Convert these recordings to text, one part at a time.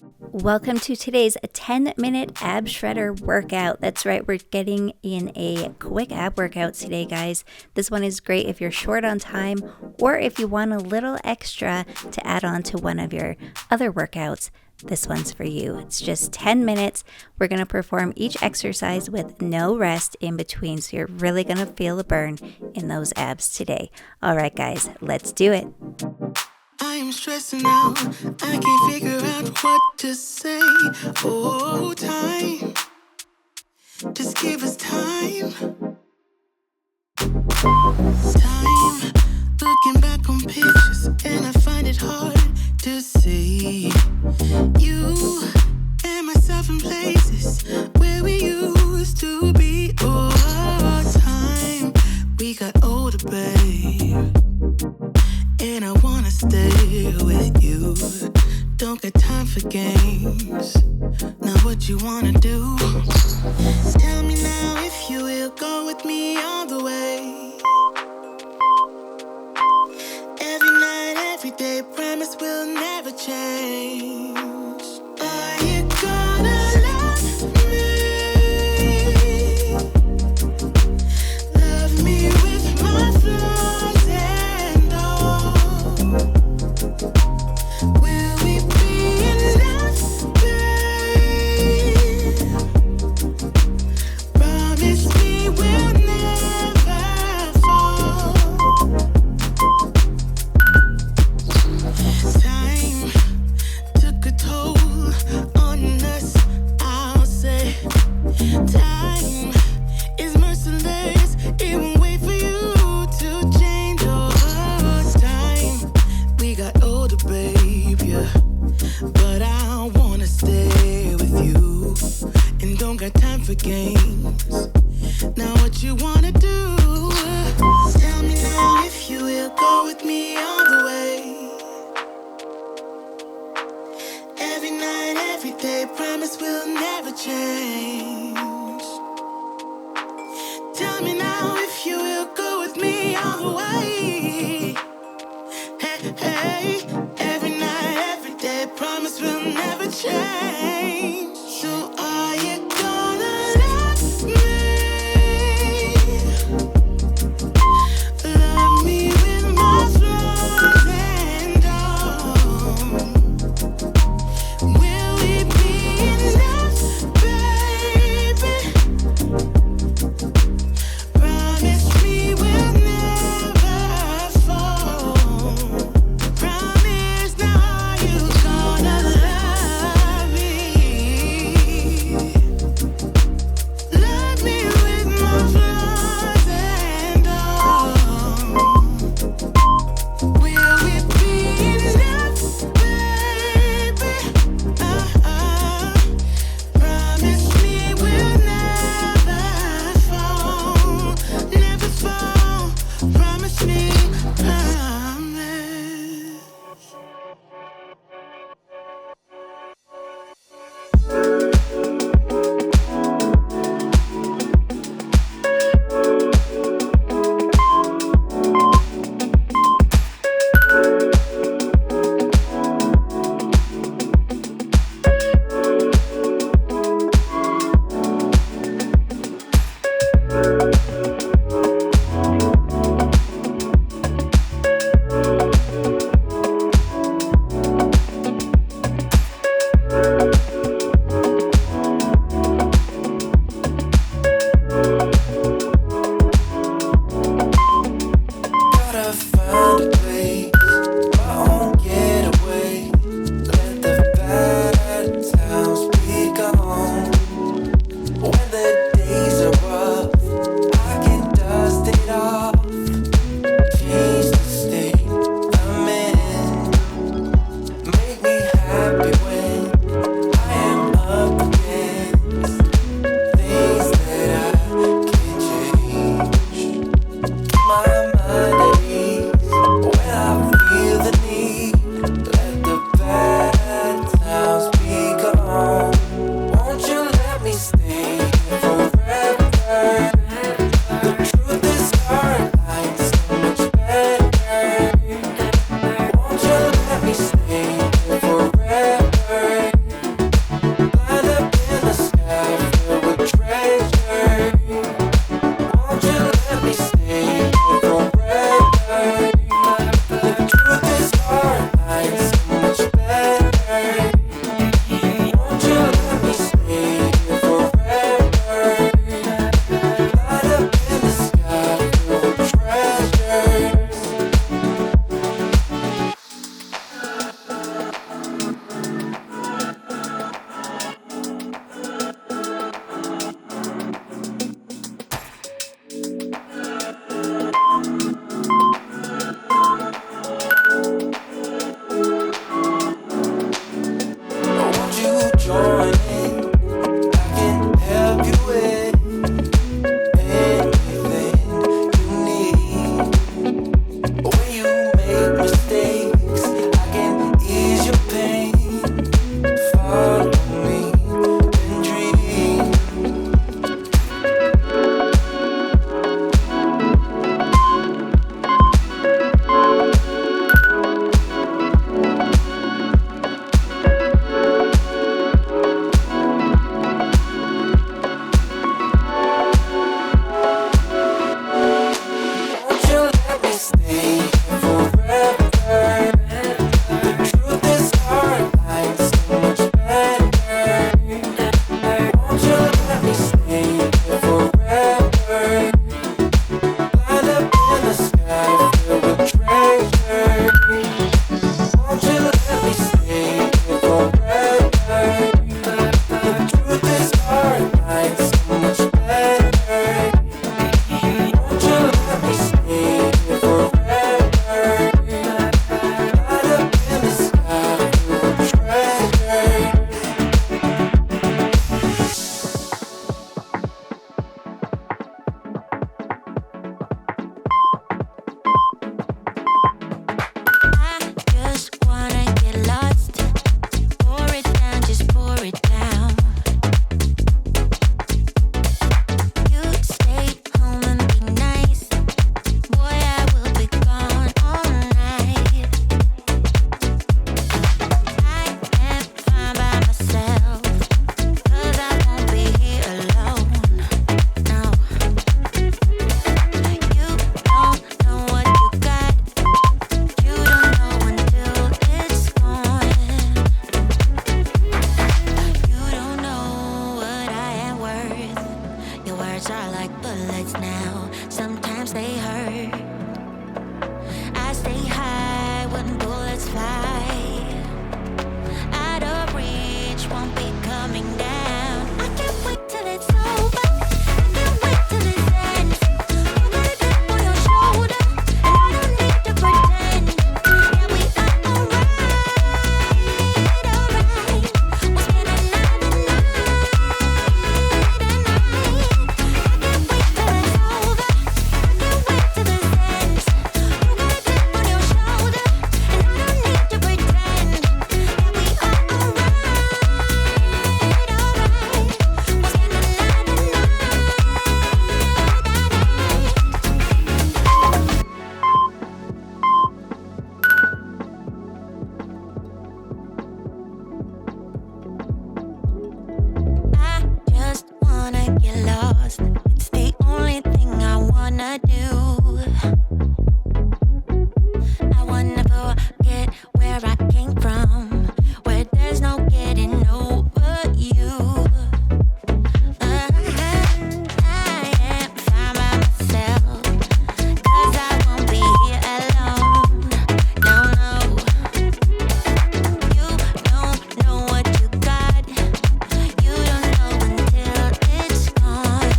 Welcome to today's 10-minute ab shredder workout. That's right, we're getting in a quick ab workout today, guys. This one is great if you're short on time or if you want a little extra to add on to one of your other workouts. This one's for you. It's just 10 minutes. We're going to perform each exercise with no rest in between, so you're really going to feel the burn in those abs today. All right, guys, let's do it. I am stressing out, I can't figure out what to say. Oh, time, just give us time. Time, looking back on pictures, and I find it hard to see you and myself in places where we used to be. Oh, time, we got older, babe, and I wanna stay with you. Don't got time for games. Now what you wanna do? Tell me now if you will go with me all the way. Every night, every day, promise we'll never change. Are you gonna love me? Love me with my flaws and all. Will we be enough, babe? Promise me we'll never fall. Time took a toll on us, I'll say. Time is merciless, it won't wait for you to change. Oh, time, we got older, babe, yeah. But I wanna stay with you, and don't got time for games. Now what you wanna do? Tell me now if you will go with me all the way. Every night, every day, promise we'll never change. Tell me now if you will go with me all the way. Hey, hey, every night, every day, promise we'll never change. So are you gonna love me? Love me with my flaws and all. Will we be enough, baby? Promise me we'll never fall. Promise now you gonna love me. join in. I can help you with anything you need. When you make mistakes, I can ease your pain. Follow me and dream. Won't you let me stay forever? The truth is our lives so much better. Won't you let me stay forever? Light up in the sky filled with treasure. Won't you let me stay forever? The truth is our lives so much better. Won't you let me stay forever? Light up in the sky filled with treasure. I just wanna get lost. Pour it down, just pour it down. You stay home and be nice. Boy, I will be gone all night. I can't find by myself, 'cause I won't be here alone. No. You don't know what you got. You don't know until it's gone. You don't know what I am worth. Your words are like bullets now. Sometimes they hurt. I stay high when bullets fly. Out of reach, won't be coming down. I can't wait till it's over. I can't wait till it's ends. You got a chip on your shoulder, and I don't need to pretend. Yeah, we are alright, alright. We'll spend another night, I can't wait till it's over. I can't wait till this ends. You got a chip on your shoulder, and I don't need to pretend. Yeah, we are alright, alright. We'll spend another night. I just wanna get lost. It's the only thing I wanna do. I wanna forget where I came from, where there's no getting over you. I am fine by myself, 'cause I won't be here alone. No, no. You don't know what you got. You don't know until it's gone.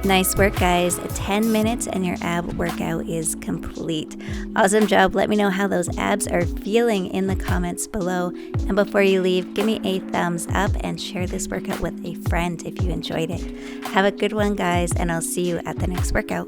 Nice work, guys. 10 minutes and your ab workout is complete. Awesome job. Let me know how those abs are feeling in the comments below. And before you leave, give me a thumbs up and share this workout with a friend if you enjoyed it. Have a good one, guys, and I'll see you at the next workout.